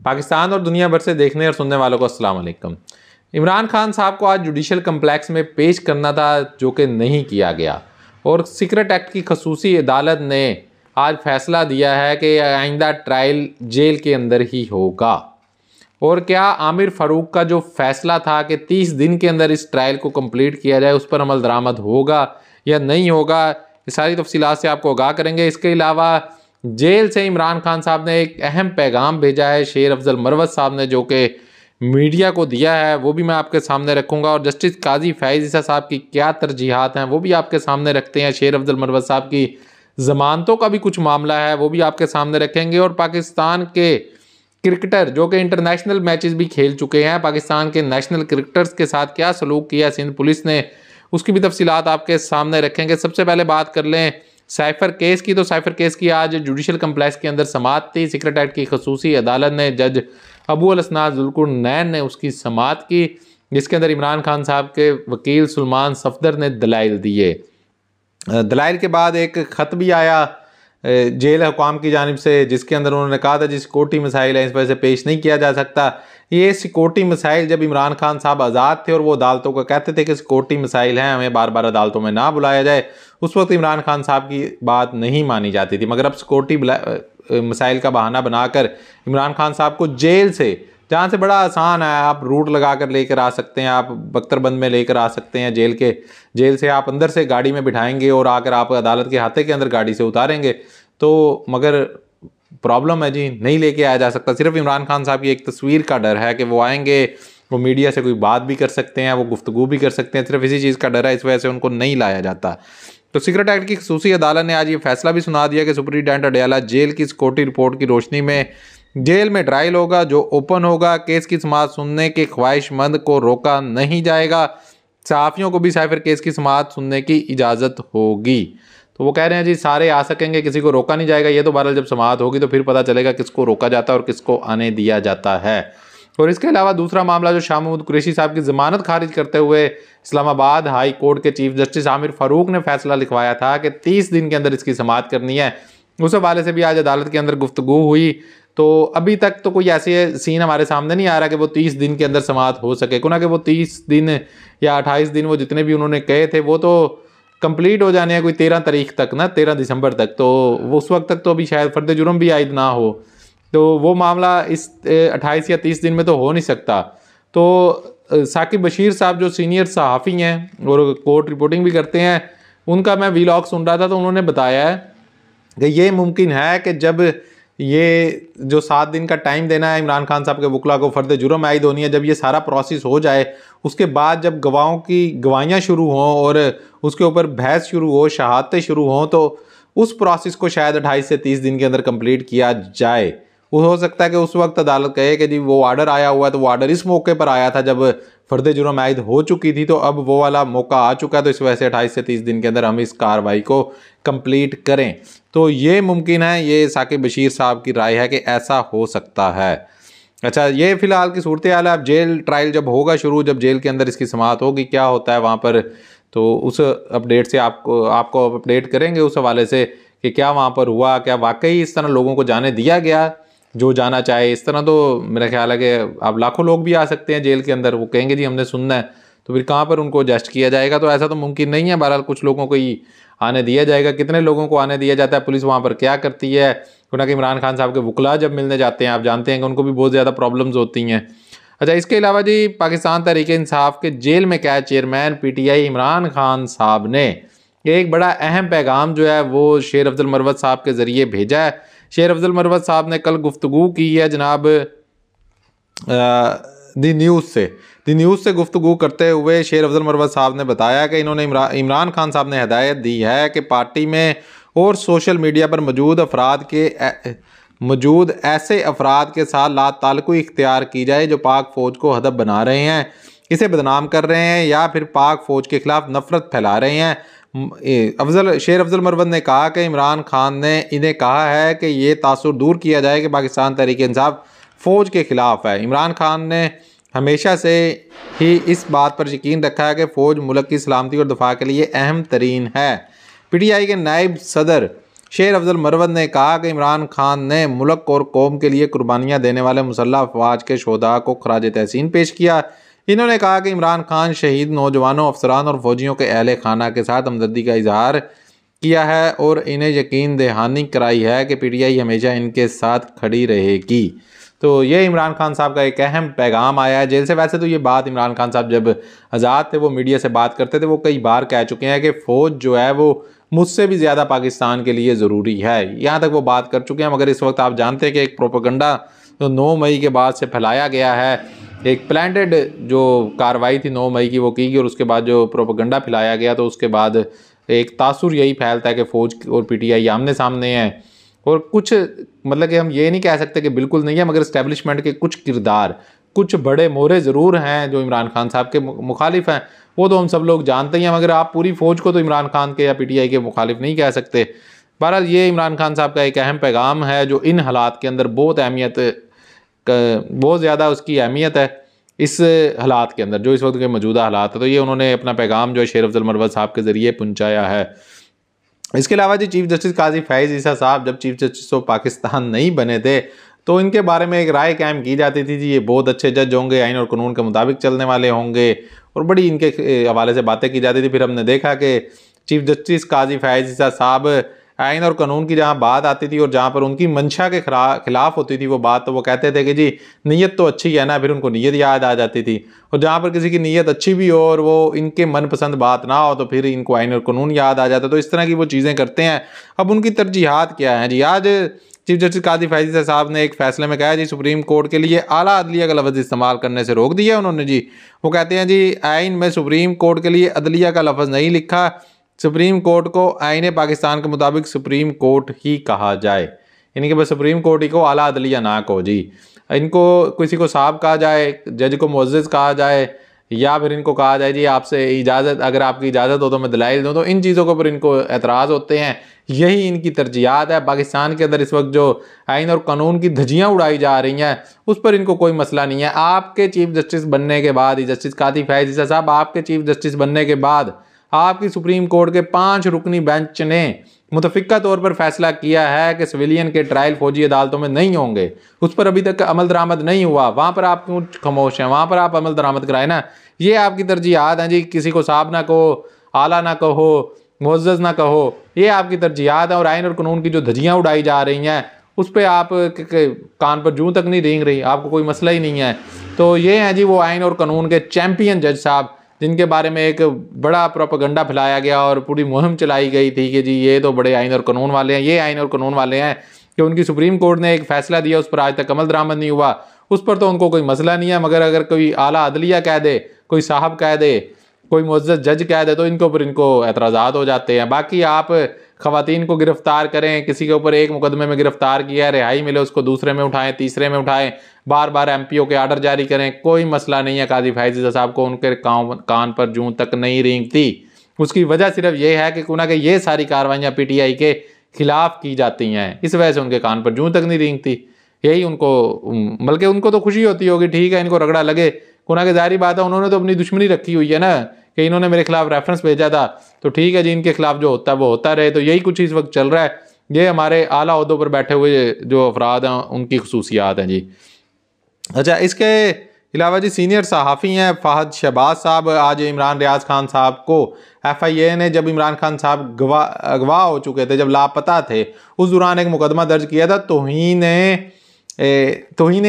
पाकिस्तान और दुनिया भर से देखने और सुनने वालों को अस्सलाम वालेकुम। इमरान खान साहब को आज जुडिशल कम्प्लेक्स में पेश करना था, जो कि नहीं किया गया और सीक्रेट एक्ट की खसूसी अदालत ने आज फैसला दिया है कि आइंदा ट्रायल जेल के अंदर ही होगा। और क्या आमिर फ़ारूक का जो फैसला था कि 30 दिन के अंदर इस ट्रायल को कंप्लीट किया जाए, उस पर अमल दरामद होगा या नहीं होगा, ये सारी तफसीलात से आपको आगाह करेंगे। इसके अलावा जेल से इमरान खान साहब ने एक अहम पैगाम भेजा है शेर अफजल मरवत साहब ने, जो कि मीडिया को दिया है, वो भी मैं आपके सामने रखूंगा। और जस्टिस काजी फैज़ ईसा साहब की क्या तरजीहात हैं वो भी आपके सामने रखते हैं। शेर अफजल मरवत साहब की ज़मानतों का भी कुछ मामला है, वो भी आपके सामने रखेंगे। और पाकिस्तान के क्रिकेटर जो कि इंटरनेशनल मैचेस भी खेल चुके हैं, पाकिस्तान के नेशनल क्रिकेटर्स के साथ क्या सलूक किया सिंध पुलिस ने, उसकी भी तफसीलात आपके सामने रखेंगे। सबसे पहले बात कर लें साइफर केस की, तो साइफर केस की आज जुडिशल कम्प्लेक्स के अंदर समाअत थी। सीक्रेट एक्ट की खसूसी अदालत ने जज अबू अल असनाद जुल्कुरनैन ने उसकी समाअत की, जिसके अंदर इमरान खान साहब के वकील सुलेमान सफदर ने दलाइल दिए। दलाइल के बाद एक ख़त भी आया जेल हुकाम की जानिब से, जिसके अंदर उन्होंने कहा था जी सिक्योरिटी मसाइल है, इस वजह से पेश नहीं किया जा सकता। ये सिक्योरिटी मसाइल जब इमरान खान साहब आज़ाद थे और वो अदालतों को कहते थे कि सिक्योरिटी मसाइल हैं, हमें बार बार अदालतों में ना बुलाया जाए, उस वक्त इमरान खान साहब की बात नहीं मानी जाती थी। मगर अब सिक्योरिटी मसाइल का बहाना बनाकर इमरान खान साहब को जेल से, जहाँ से बड़ा आसान है, आप रूट लगा कर लेकर आ सकते हैं, आप बख्तरबंद में लेकर आ सकते हैं, जेल से आप अंदर से गाड़ी में बिठाएंगे और आकर आप अदालत के हाथे के अंदर गाड़ी से उतारेंगे। तो मगर प्रॉब्लम है जी, नहीं लेके आया जा सकता। सिर्फ इमरान खान साहब की एक तस्वीर का डर है कि वो आएंगे, वो मीडिया से कोई बात भी कर सकते हैं, वो गुफ्तगू भी कर सकते हैं, सिर्फ इसी चीज़ का डर है, इस वजह से उनको नहीं लाया जाता। तो सीक्रेट एक्ट की खसूसी अदालत ने आज ये फैसला भी सुना दिया कि सुपरिटेंडेंट अडयाला जेल की सिक्योरिटी रिपोर्ट की रोशनी में जेल में ट्रायल होगा, जो ओपन होगा। केस की समाअत सुनने के ख्वाहिशमंद को रोका नहीं जाएगा। सहाफ़ियों को भी साइफर केस की समाअत सुनने की इजाज़त होगी। तो वो कह रहे हैं जी सारे आ सकेंगे, किसी को रोका नहीं जाएगा। ये तो बहरहाल जब समाअत होगी तो फिर पता चलेगा किसको रोका जाता है और किसको आने दिया जाता है। और इसके अलावा दूसरा मामला जो शाह महमूद कुरैशी साहब की ज़मानत खारिज करते हुए इस्लामाबाद हाई कोर्ट के चीफ जस्टिस आमिर फ़ारूक ने फैसला लिखवाया था कि 30 दिन के अंदर इसकी समाअत करनी है, उस हवाले से भी आज अदालत के अंदर गुफ्तगू हुई। तो अभी तक तो कोई ऐसे सीन हमारे सामने नहीं आ रहा कि वो 30 दिन के अंदर समाअत हो सके। क्यों ना कि वो 30 दिन या 28 दिन, वो जितने भी उन्होंने कहे थे, वो तो कंप्लीट हो जाने हैं कोई 13 तारीख तक ना, 13 दिसंबर तक। तो वो उस वक्त तक तो अभी शायद फर्द जुर्म भी आयद ना हो, तो वो मामला इस 28 या 30 दिन में तो हो नहीं सकता। तो साकिब बशीर साहब जो सीनियर सहाफ़ी हैं और कोर्ट रिपोर्टिंग भी करते हैं, उनका मैं वीलॉग सुन रहा था, तो उन्होंने बताया है कि ये मुमकिन है कि जब ये जो 7 दिन का टाइम देना है इमरान खान साहब के वकला को, फ़र्द जुर्म आयद होनी है, जब ये सारा प्रोसेस हो जाए, उसके बाद जब गवाहों की गवाहियाँ शुरू हों और उसके ऊपर बहस शुरू हो, शहादतें शुरू हों, तो उस प्रोसेस को शायद 28 से 30 दिन के अंदर कंप्लीट किया जाए। वो हो सकता है कि उस वक्त अदालत कहे कि जी वो आर्डर आया हुआ है, तो वो आर्डर इस मौके पर आया था जब फ़र्द जुर्म आयद हो चुकी थी, तो अब वो वाला मौका आ चुका है, तो इस वजह से 28 से 30 दिन के अंदर हम इस कार्रवाई को कंप्लीट करें। तो ये मुमकिन है, ये साकिब बशीर साहब की राय है कि ऐसा हो सकता है। अच्छा, ये फ़िलहाल की सूरत हाल है। अब जेल ट्रायल जब होगा शुरू, जब जेल के अंदर इसकी समाअत होगी, क्या होता है वहाँ पर, तो उस अपडेट से आपको अपडेट करेंगे उस हवाले से कि क्या वहाँ पर हुआ, क्या वाकई इस तरह लोगों को जाने दिया गया जो जाना चाहे। इस तरह तो मेरा ख्याल है कि अब लाखों लोग भी आ सकते हैं जेल के अंदर, वो कहेंगे जी हमने सुनना है, तो फिर कहाँ पर उनको अरेस्ट किया जाएगा। तो ऐसा तो मुमकिन नहीं है। बहरहाल कुछ लोगों को ही आने दिया जाएगा, कितने लोगों को आने दिया जाता है, पुलिस वहाँ पर क्या करती है। क्योंकि इमरान खान साहब के वकला जब मिलने जाते हैं, आप जानते हैं कि उनको भी बहुत ज़्यादा प्रॉब्लम्स होती हैं। अच्छा, इसके अलावा जी पाकिस्तान तहरीक इंसाफ के जेल में कैद चेयरमैन PTI इमरान खान साहब ने एक बड़ा अहम पैगाम जो है वो शेर अफजल मरवत साहब के ज़रिए भेजा है। शेर अफजल मरवत साहब ने कल गुफ्तगू की है जनाब दी न्यूज़ से गुफ्तगू करते हुए शेर अफजल मरवत साहब ने बताया कि इन्होंने इमरान खान साहब ने हिदायत दी है कि पार्टी में और सोशल मीडिया पर मौजूद ऐसे अफराद के साथ लाताल्लुक़ी इख्तियार की जाए जो पाक फ़ौज को हदफ बना रहे हैं, इसे बदनाम कर रहे हैं या फिर पाक फ़ौज के ख़िलाफ़ नफ़रत फैला रहे हैं। शेर अफजल मरवत ने कहा कि इमरान खान ने इन्हें कहा है कि ये तासुर दूर किया जाए कि पाकिस्तान तहरीक इंसाफ फ़ौज के ख़िलाफ़ है। इमरान खान ने हमेशा से ही इस बात पर यकीन रखा है कि फ़ौज मुल्क की सलामती और दफा के लिए अहम तरीन है। PTI के नायब सदर शेर अफजल मरवत ने कहा कि इमरान खान ने मुल्क और कौम के लिए कुर्बानियाँ देने वाले मुसल्लह अफवाज के शोधा को खराज तहसीन पेश किया। इन्होंने कहा कि इमरान खान शहीद नौजवानों, अफसरान और फौजियों के अहल खाना के साथ हमदर्दी का इजहार किया है और इन्हें यकीन दहानी कराई है कि PTI हमेशा इनके साथ खड़ी रहेगी। तो ये इमरान खान साहब का एक अहम पैगाम आया है जेल से। वैसे तो ये बात इमरान खान साहब जब आज़ाद थे वो मीडिया से बात करते थे, वो कई बार कह चुके हैं कि फ़ौज जो है वो मुझसे भी ज़्यादा पाकिस्तान के लिए ज़रूरी है, यहाँ तक वो बात कर चुके हैं। मगर इस वक्त आप जानते हैं कि एक प्रोपेगेंडा जो 9 मई के बाद से फैलाया गया है, एक प्लान्टेड जो कार्रवाई थी 9 मई की वो की गई और उसके बाद जो प्रोपेगेंडा फैलाया गया, तो उसके बाद एक तासुर यही फैलता है कि फ़ौज और PTI आमने सामने हैं। और कुछ मतलब कि हम ये नहीं कह सकते कि बिल्कुल नहीं है, मगर इस्टेब्लिशमेंट के कुछ किरदार, कुछ बड़े मोहरे ज़रूर हैं जो इमरान खान साहब के मुखालिफ हैं, वो तो हम सब लोग जानते ही हैं। मगर आप पूरी फ़ौज को तो इमरान खान के या PTI के मुखालिफ नहीं कह सकते। बहरहाल ये इमरान खान साहब का एक अहम पैगाम है जो इन हालात के अंदर बहुत ज़्यादा उसकी अहमियत है इस हालात के अंदर, जो इस वक्त के मौजूदा हालात है। तो ये उन्होंने अपना पैगाम जो है शेर अफजल मरवत साहब के ज़रिए पहुँचाया है। इसके अलावा जी चीफ जस्टिस काजी फैज़ ईसा साहब जब चीफ जस्टिस ऑफ पाकिस्तान नहीं बने थे तो इनके बारे में एक राय कायम की जाती थी जी ये बहुत अच्छे जज होंगे, आइन और कानून के मुताबिक चलने वाले होंगे, और बड़ी इनके हवाले से बातें की जाती थी। फिर हमने देखा कि चीफ जस्टिस काजी फैज़ ईसा साहब आइन और कानून की जहाँ बात आती थी और जहाँ पर उनकी मंशा के खिलाफ होती थी वो बात, तो वो कहते थे कि जी नीयत तो अच्छी है ना, फिर उनको नीयत याद आ जाती थी। और जहाँ पर किसी की नीयत अच्छी भी हो और वो इनके मनपसंद बात ना हो तो फिर इनको आइन और कानून याद आ जाता। तो इस तरह की वो चीज़ें करते हैं। अब उनकी तरजीहात क्या हैं जी? आज चीफ जस्टिस काजी फैज़ साहब ने एक फैसले में कहा जी सुप्रीम कोर्ट के लिए आला अदलिया का लफ्ज़ इस्तेमाल करने से रोक दिया उन्होंने जी। वो कहते हैं जी आइन में सुप्रीम कोर्ट के लिए अदलिया का लफ्ज़ नहीं लिखा, सुप्रीम कोर्ट को आईने पाकिस्तान के मुताबिक सुप्रीम कोर्ट ही कहा जाए, यानी कि बस सुप्रीम कोर्ट ही को आला अदलिया ना कहो जी। इनको किसी को साहब कहा जाए, जज को मुअज़्ज़िज़ कहा जाए, या फिर इनको कहा जाए जी आपसे इजाज़त, अगर आपकी इजाज़त हो तो मैं दलाइल दूँ, तो इन चीज़ों के ऊपर इनको एतराज़ होते हैं। यही इनकी तरजीहात है। पाकिस्तान के अंदर इस वक्त जो आइन और कानून की धज्जियाँ उड़ाई जा रही हैं उस पर इनको कोई मसला नहीं है। आपके चीफ जस्टिस बनने के बाद ही, जस्टिस काजी फैज़ ईसा साहब आपके चीफ जस्टिस बनने के बाद आपकी सुप्रीम कोर्ट के 5 रुकनी बेंच ने मुतफ़िक़ा तौर पर फैसला किया है कि सिविलियन के ट्रायल फौजी अदालतों में नहीं होंगे, उस पर अभी तक अमल दरामद नहीं हुआ। वहाँ पर आप क्यों खामोश हैं? वहाँ पर आप अमल दरामद कराए ना। ये आपकी तरजीहात हैं जी, किसी को साहब ना कहो, आला ना कहो, मुअज़्ज़ज़ ना कहो, ये आपकी तरजीहात है। और आइन और कानून की जो धज्जियाँ उड़ाई जा रही हैं उस पर आप कान पर जूं तक नहीं रेंग रही, आपको कोई मसला ही नहीं है। तो ये हैं जी वो आइन और कानून के चैम्पियन जज साहब जिनके बारे में एक बड़ा प्रोपेगेंडा फैलाया गया और पूरी मुहिम चलाई गई थी कि जी ये तो बड़े आइन और कानून वाले हैं, ये आइन और कानून वाले हैं कि उनकी सुप्रीम कोर्ट ने एक फ़ैसला दिया उस पर आज तक अमल दरामद नहीं हुआ, उस पर तो उनको कोई मसला नहीं है। मगर अगर कोई आला अदलिया कह दे, कोई साहब कह दे, कोई मुअज़्ज़ज़ जज कह दे तो इनके ऊपर इनको एतराज़ात हो जाते हैं। बाकी आप ख़वातीन को गिरफ़्तार करें, किसी के ऊपर एक मुकदमे में गिरफ़्तार किया है, रिहाई मिले उसको दूसरे में उठाएं, तीसरे में उठाएं, बार बार MPO के आर्डर जारी करें, कोई मसला नहीं है। काजी फैज़ ईसा साहब को उनके कान पर जूं तक नहीं रेंगती। उसकी वजह सिर्फ ये है कि कुना के ये सारी कार्रवाइयाँ PTI के खिलाफ की जाती हैं, इस वजह से उनके कान पर जूं तक नहीं रेंगती। यही उनको, बल्कि उनको तो खुशी होती होगी, ठीक है इनको रगड़ा लगे, कुना के ज़ाहिर बात है उन्होंने तो अपनी दुश्मनी रखी हुई है ना कि इन्होंने मेरे खिलाफ रेफरेंस भेजा था तो ठीक है जी, इनके खिलाफ जो होता है वो होता रहे। तो यही कुछ इस वक्त चल रहा है। ये हमारे आला ओहदों पर बैठे हुए जो अफराद हैं उनकी खुसूसियात हैं जी। अच्छा, इसके अलावा जी सीनियर सहाफ़ी हैं फ़हद शहबाज साहब। आज इमरान रियाज खान साहब को FIA ने, जब इमरान खान साहब अगवा हो चुके थे, जब लापता थे, उस दौरान एक मुकदमा दर्ज किया था तौहीन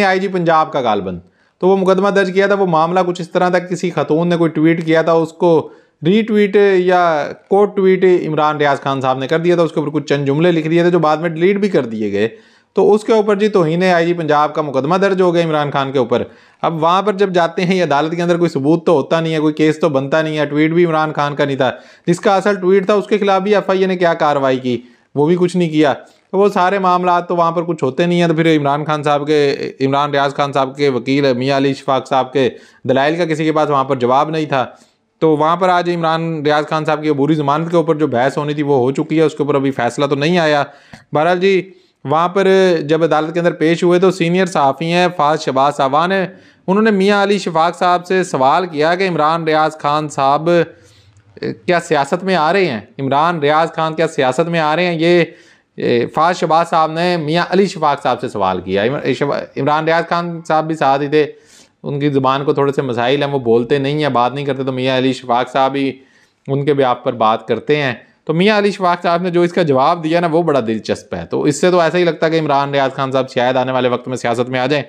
IG पंजाब का गालबन। तो वो मुकदमा दर्ज किया था। वो मामला कुछ इस तरह था, किसी खतून ने कोई ट्वीट किया था, उसको रीट्वीट या कोट ट्वीट इमरान रियाज खान साहब ने कर दिया था, उसके ऊपर कुछ चंद जुमले लिख दिए थे जो बाद में डिलीट भी कर दिए गए। तो उसके ऊपर जी तौहीन IG पंजाब का मुकदमा दर्ज हो गया इमरान खान के ऊपर। अब वहाँ पर जब जाते हैं, ये अदालत के अंदर कोई सबूत तो होता नहीं है, कोई केस तो बनता नहीं है, ट्वीट भी इमरान खान का नहीं था, जिसका असल ट्वीट था उसके खिलाफ भी FIA ने क्या कार्रवाई की, वो भी कुछ नहीं किया। तो वो सारे मामला तो वहाँ पर कुछ होते नहीं हैं। तो फिर इमरान रियाज खान साहब के वकील मियां अली शफाक साहब के दलाइल का किसी के पास वहाँ पर जवाब नहीं था। तो वहाँ पर आज इमरान रियाज खान साहब की अबूरी ज़मानत के ऊपर जो बहस होनी थी वो हो चुकी है, उसके ऊपर अभी फैसला तो नहीं आया। बहरहाल जी वहाँ पर जब अदालत के अंदर पेश हुए तो सीनियर सहाफ़ी हैं फ़हद शहबाज साहब ने, उन्होंने मियां अली शफाक साहब से सवाल किया कि इमरान रियाज खान साहब क्या सियासत में आ रहे हैं, इमरान रियाज खान क्या सियासत में आ रहे हैं, फाज शहबाज साहब ने मियाँ अली शफाक साहब से सवाल किया। इमरान रियाज खान साहब भी साथ ही थे, उनकी ज़ुबान को थोड़े से मसाइल हैं, वो बोलते नहीं हैं, बात नहीं करते, तो मियाँ अली शफाक साहब ही उनके ब्याह पर बात करते हैं। तो मियाँ अली शफाक साहब ने जो इसका जवाब दिया ना वो बड़ा दिलचस्प है। तो इससे तो ऐसा ही लगता है कि इमरान रियाज खान साहब शायद आने वाले वक्त में सियासत में आ जाएं।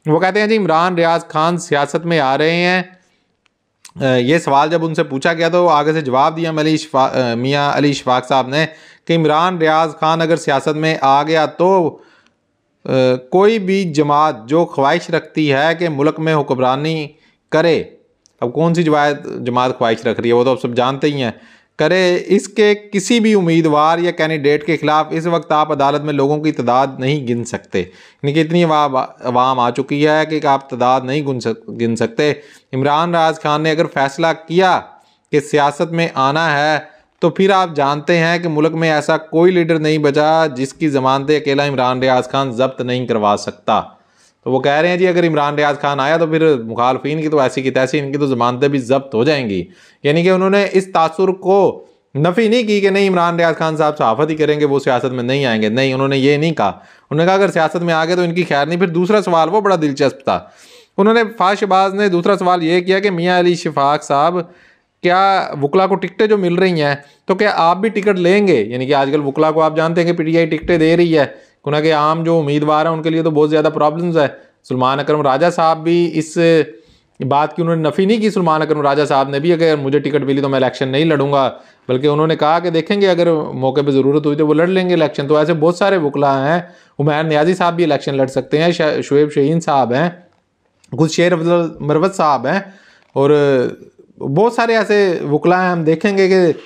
वो कहते हैं जी इमरान रियाज खान सियासत में आ रहे हैं। ये सवाल जब उनसे पूछा गया तो आगे से जवाब दिया मियाँ अली शफाक साहब ने कि इमरान रियाज खान अगर सियासत में आ गया तो कोई भी जमात जो ख्वाहिश रखती है कि मुल्क में हुक्मरानी करे, अब कौन सी जमात ख्वाहिश रख रही है वो तो आप सब जानते ही हैं, करे, इसके किसी भी उम्मीदवार या कैंडिडेट के खिलाफ इस वक्त आप अदालत में लोगों की तादाद नहीं गिन सकते। यानी कि इतनी अवाम आ चुकी है कि आप तादाद नहीं गिन सकते। इमरान रियाज खान ने अगर फैसला किया कि सियासत में आना है तो फिर आप जानते हैं कि मुल्क में ऐसा कोई लीडर नहीं बचा जिसकी ज़मानतें अकेला इमरान रियाज खान जब्त नहीं करवा सकता। तो वो कह रहे हैं जी अगर इमरान रियाज खान आया तो फिर मुखालफिन की तो ऐसी की तैसी इनकी तो ज़मानतें भी जब्त हो जाएंगी। यानी कि उन्होंने इस तासुर को नफ़ी नहीं की कि नहीं इमरान रियाज खान साहब सहाफ़त ही करेंगे, वो सियासत में नहीं आएंगे, नहीं, उन्होंने ये नहीं कहा। उन्होंने कहा अगर सियासत में आ गए तो इनकी खैर नहीं। फिर दूसरा सवाल वो बड़ा दिलचस्प था, उन्होंने फाज शहबाज ने दूसरा सवाल ये किया कि मियाँ अली शफाक साहब क्या वकला को टिकटें जो मिल रही हैं तो क्या आप भी टिकट लेंगे? यानी कि आजकल वकला को आप जानते हैं कि पीटीआई टिकटें दे रही है, गुना के आम जो उम्मीदवार हैं उनके लिए तो बहुत ज़्यादा प्रॉब्लम्स है। सलमान अकरम राजा साहब भी इस बात की उन्होंने नफ़ी नहीं की। सलमान अकरम राजा साहब ने भी अगर मुझे टिकट मिली तो मैं इलेक्शन नहीं लड़ूंगा, बल्कि उन्होंने कहा कि देखेंगे अगर मौके पर ज़रूरत हुई तो वो लड़ लेंगे इलेक्शन। तो ऐसे बहुत सारे वकला हैं, उमैर नियाजी साहब भी इलेक्शन लड़ सकते हैं, शुएब शहीन साहब हैं, खुद शेर अफजल मरवत साहब हैं, और बहुत सारे ऐसे वकला हैं। हम देखेंगे कि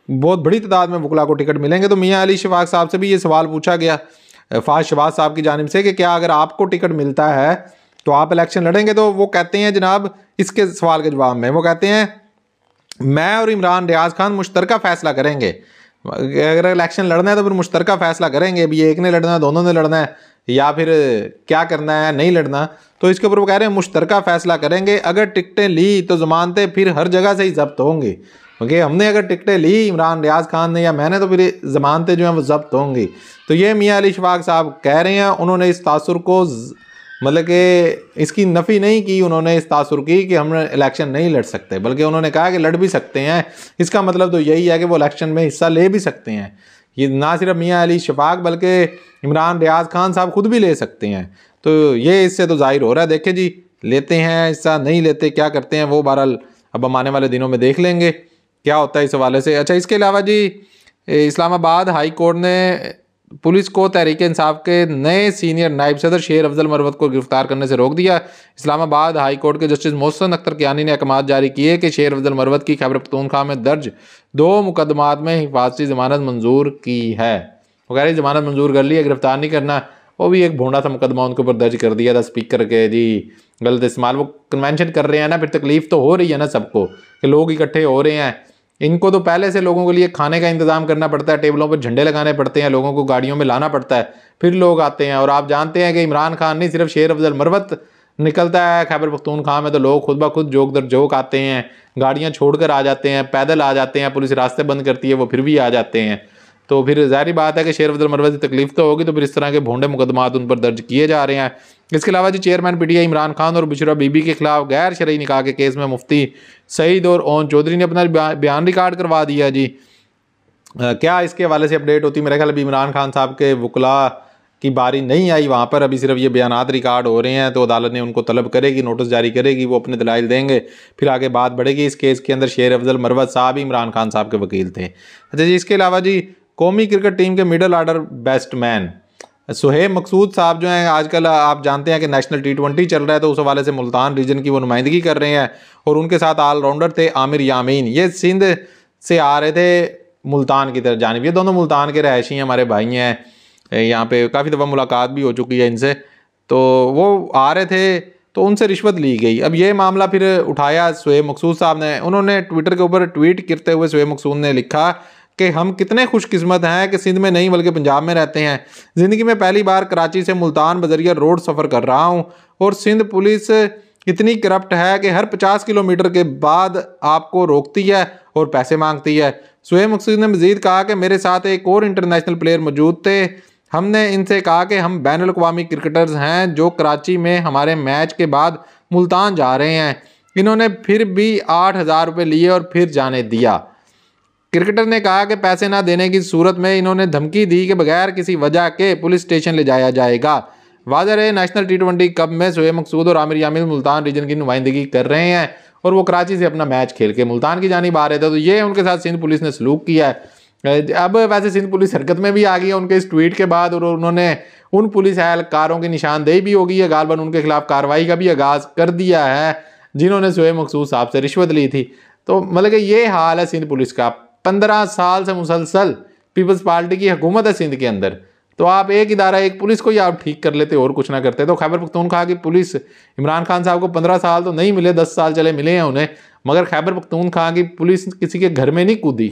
बहुत बड़ी तादाद में वकला को टिकट मिलेंगे। तो मियाँ अली शफाक साहब से भी ये सवाल पूछा गया फाज शहबाज साहब की जानिब से कि क्या अगर आपको टिकट मिलता है तो आप इलेक्शन लड़ेंगे? तो वो कहते हैं जनाब इसके सवाल के जवाब में वो कहते हैं मैं और इमरान रियाज खान मुश्तरका फ़ैसला करेंगे। अगर इलेक्शन लड़ना है तो फिर मुश्तरका फ़ैसला करेंगे, अभी एक ने लड़ना है, दोनों ने लड़ना है, या फिर क्या करना है, नहीं लड़ना। तो इसके ऊपर वो कह रहे हैं मुश्तरका फ़ैसला करेंगे। अगर टिकटें ली तो ज़मानतें फिर हर जगह से ही जब्त होंगी, क्योंकि हमने अगर टिकटें ली इमरान रियाज खान ने या मैंने तो फिर ज़मानतें जो हैं वो जब्त होंगी। तो ये मियाँ अली शफाक साहब कह रहे हैं। उन्होंने इस तासुर को मतलब कि इसकी नफ़ी नहीं की, उन्होंने इस तासुर की कि हम इलेक्शन नहीं लड़ सकते, बल्कि उन्होंने कहा कि लड़ भी सकते हैं। इसका मतलब तो यही है कि वो इलेक्शन में हिस्सा ले भी सकते हैं। ये ना सिर्फ मियाँ अली शफाक बल्कि इमरान रियाज खान साहब खुद भी ले सकते हैं। तो ये इससे तो जाहिर हो रहा है। देखे जी लेते हैं हिस्सा, नहीं लेते, क्या करते हैं वो बहरहाल अब हम आने वाले दिनों में देख लेंगे क्या होता है इस हवाले से। अच्छा, इसके अलावा जी इस्लामाबाद हाई कोर्ट ने पुलिस को तहरीक इंसाफ के नए सीनियर नायब सदर शेर अफजल मरवत को गिरफ्तार करने से रोक दिया। इस्लामाबाद हाई कोर्ट के जस्टिस मोहसिन अख्तर कियानी ने अहकाम जारी किए कि शेर अफजल मरवत की खैबर पख्तूनख्वा में दर्ज 2 मुकदमात में हिफाजती ज़मानत मंजूर की है। वो कह रही ज़मानत मंजूर कर ली है, गिरफ्तार नहीं करना। वो भी एक भोंडा सा मुकदमा उनके ऊपर दर्ज कर दिया था स्पीकर के जी गलत इस्तेमाल। वो कन्वेंशन कर रहे हैं ना, फिर तकलीफ तो हो रही है ना सबको कि लोग इकट्ठे हो रहे हैं। इनको तो पहले से लोगों के लिए खाने का इंतज़ाम करना पड़ता है, टेबलों पर झंडे लगाने पड़ते हैं, लोगों को गाड़ियों में लाना पड़ता है, फिर लोग आते हैं। और आप जानते हैं कि इमरान खान नहीं सिर्फ शेर अफजल मरवत निकलता है खैबर पख्तूनख्वा में तो लोग खुद ब खुद जोक दर जोक आते हैं, गाड़ियाँ छोड़कर आ जाते हैं, पैदल आ जाते हैं, पुलिस रास्ते बंद करती है वो फिर भी आ जाते हैं। तो फिर जाहिर बात है कि शेर अफजल मरवत की तकलीफ तो होगी, तो फिर इस तरह के भोंडे मुकदमात उन पर दर्ज किए जा रहे हैं। इसके अलावा जी चेयरमैन पीटीआई इमरान खान और बुशरा बीबी के खिलाफ गैर शरई निकाह के केस में मुफ्ती सईद और ओन चौधरी ने अपना बयान रिकॉर्ड करवा दिया जी। क्या इसके हवाले से अपडेट होती? मेरे ख्याल अभी इमरान खान साहब के वकला की बारी नहीं आई वहाँ पर, अभी सिर्फ ये बयानात रिकॉर्ड हो रहे हैं। तो अदालत ने उनको तलब करेगी, नोटिस जारी करेगी, वो अपने दलाइल देंगे, फिर आगे बात बढ़ेगी। इस केस के अंदर शेर अफजल मरवत साहब ही इमरान खान साहब के वकील थे। अच्छा जी, इसके अलावा जी कौमी क्रिकेट टीम के मिडल ऑर्डर बैट्समैन सुहेब मकसूद साहब जो हैं, आजकल आप जानते हैं कि नेशनल T20 चल रहा है, तो उस हवाले से मुल्तान रीजन की वो नुमाइंदगी कर रहे हैं। और उनके साथ ऑलराउंडर थे आमिर यामीन, ये सिंध से आ रहे थे मुल्तान की तरफ जानिब। ये दोनों मुल्तान के रहायशी हैं, हमारे भाई हैं, यहाँ पे काफ़ी दफ़ा मुलाकात भी हो चुकी है इनसे। तो वो आ रहे थे तो उनसे रिश्वत ली गई। अब ये मामला फिर उठाया सुहेब मकसूद साहब ने। उन्होंने ट्विटर के ऊपर ट्वीट करते हुए सुहेब मकसूद ने लिखा कि हम कितने खुशकिस्मत हैं कि सिंध में नहीं बल्कि पंजाब में रहते हैं। ज़िंदगी में पहली बार कराची से मुल्तान बजरिया रोड सफ़र कर रहा हूँ और सिंध पुलिस इतनी करप्ट है कि हर 50 किलोमीटर के बाद आपको रोकती है और पैसे मांगती है। शोएब मकसूद ने मजीद कहा कि मेरे साथ एक और इंटरनेशनल प्लेयर मौजूद थे। हमने इनसे कहा कि हम बैनुल अक़वामी क्रिकेटर्स हैं जो कराची में हमारे मैच के बाद मुल्तान जा रहे हैं। इन्होंने फिर भी 8,000 रुपये लिए और फिर जाने दिया। क्रिकेटर ने कहा कि पैसे ना देने की सूरत में इन्होंने धमकी दी कि बगैर किसी वजह के पुलिस स्टेशन ले जाया जाएगा। वाज़ेह है नेशनल T20 कप में शोएब मकसूद और आमिर यामिन मुल्तान रीजन की नुमाइंदगी कर रहे हैं और वो कराची से अपना मैच खेल के मुल्तान की जानिब आ रहे थे। तो ये उनके साथ सिंध पुलिस ने सलूक किया है। अब वैसे सिंध पुलिस हरकत में भी आ गई है उनके इस ट्वीट के बाद, और उन्होंने उन पुलिस एहलकारों की निशानदेही भी हो गई है, गालबन उनके खिलाफ कार्रवाई का भी आगाज़ कर दिया है जिन्होंने शोएब मकसूद साहब से रिश्वत ली थी। तो मतलब कि ये हाल है सिंध पुलिस का। 15 साल से मुसलसल पीपल्स पार्टी की हुकूमत है सिंध के अंदर, तो आप एक इदारा एक पुलिस को ही आप ठीक कर लेते और कुछ ना करते। तो खैबर पख्तूनख्वा की पुलिस, इमरान खान साहब को 15 साल तो नहीं मिले, 10 साल चले मिले हैं उन्हें, मगर खैबर पख्तूनख्वा की पुलिस किसी के घर में नहीं कूदी,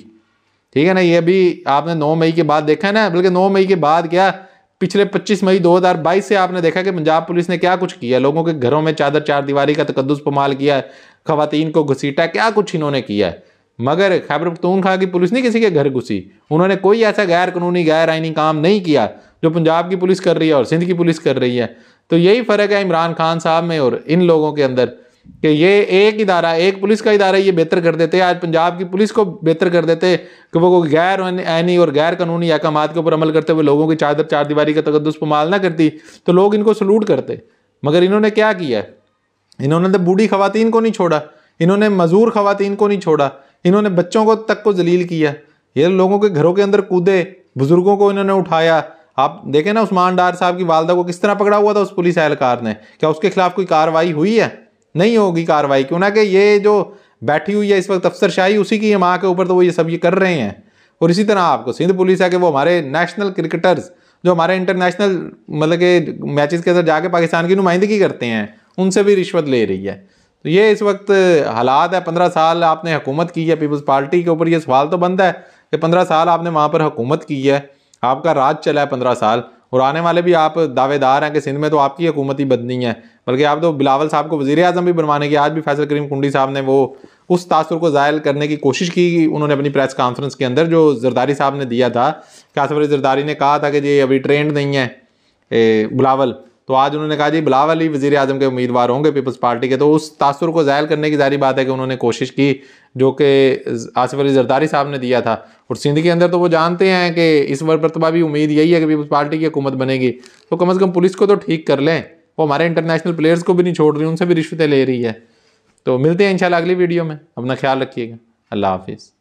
ठीक है ना। ये भी आपने 9 मई के बाद देखा है ना, बल्कि 9 मई के बाद क्या, पिछले 25 मई 2022 से आपने देखा कि पंजाब पुलिस ने क्या कुछ किया। लोगों के घरों में चादर चारदीवारी का तकद्दुस पमाल किया है, खवातीन को घसीटा, क्या कुछ इन्होंने किया है। मगर खैबर पख्तूनख्वा की पुलिस नहीं किसी के घर घुसी, उन्होंने कोई ऐसा गैर कानूनी गैर आईनी काम नहीं किया जो पंजाब की पुलिस कर रही है और सिंध की पुलिस कर रही है। तो यही फ़र्क है इमरान खान साहब में और इन लोगों के अंदर कि ये एक इदारा, एक पुलिस का इदारा ये बेहतर कर देते, आज पंजाब की पुलिस को बेहतर कर देते कि वो गैर आईनी और गैर कानूनी अहकामात के ऊपर अमल करते हुए लोगों की चादर चारदीवारी का तकद्दुस पमाल ना करती तो लोग इनको सलूट करते। मगर इन्होंने क्या किया, इन्होंने तो बूढ़ी खवातीन को नहीं छोड़ा, इन्होंने मजूर खवातीन को नहीं छोड़ा, इन्होंने बच्चों को तक को जलील किया, ये लोगों के घरों के अंदर कूदे, बुजुर्गों को इन्होंने उठाया। आप देखें ना उस्मान डार साहब की वालदा को किस तरह पकड़ा हुआ था उस पुलिस एहलकार ने, क्या उसके खिलाफ कोई कार्रवाई हुई है? नहीं होगी कार्रवाई, क्यों ना कि ये जो बैठी हुई है इस वक्त अफसरशाही उसी की माँ के ऊपर, तो वो ये सब ये कर रहे हैं। और इसी तरह आपको सिंध पुलिस है कि वो हमारे नेशनल क्रिकेटर्स जो हमारे इंटरनेशनल मतलब के मैचेस के अंदर जाके पाकिस्तान की नुमाइंदगी करते हैं उनसे भी रिश्वत ले रही है। तो ये इस वक्त हालात है। 15 साल आपने हुकूमत की है पीपल्स पार्टी के ऊपर, ये सवाल तो बनता है कि 15 साल आपने वहाँ पर हुकूमत की है, आपका राज चला है 15 साल, और आने वाले भी आप दावेदार हैं कि सिंध में तो आपकी हुकूमत ही बननी है। बल्कि आप तो बिलावल साहब को वज़ीर आज़म भी बनवाने की, आज भी फैसल करीम कुंडी साहब ने वो उस तासुर को ज़ायल करने की कोशिश की उन्होंने अपनी प्रेस कॉन्फ्रेंस के अंदर, जो जरदारी साहब ने दिया था कि आसिफ अली जरदारी ने कहा था कि ये अभी ट्रेंड नहीं है बिलावल, तो आज उन्होंने कहा जी बिलावल ही वज़ीर आज़म के उम्मीदवार होंगे पीपल्स पार्टी के। तो उस तासुर को ज़ायल करने की जारी बात है कि उन्होंने कोशिश की जो कि आसिफ अली जरदारी साहब ने दिया था। और सिंध के अंदर तो वो जानते हैं कि इस मरतबा भी उम्मीद यही है कि पीपल्स पार्टी की हुकूमत बनेगी, तो कम से कम पुलिस को तो ठीक कर लें। वो हमारे इंटरनेशनल प्लेयर्स को भी नहीं छोड़ रही, उनसे भी रिश्वतें ले रही है। तो मिलते हैं इंशाल्लाह अगली वीडियो में, अपना ख्याल रखिएगा। अल्लाह हाफिज़।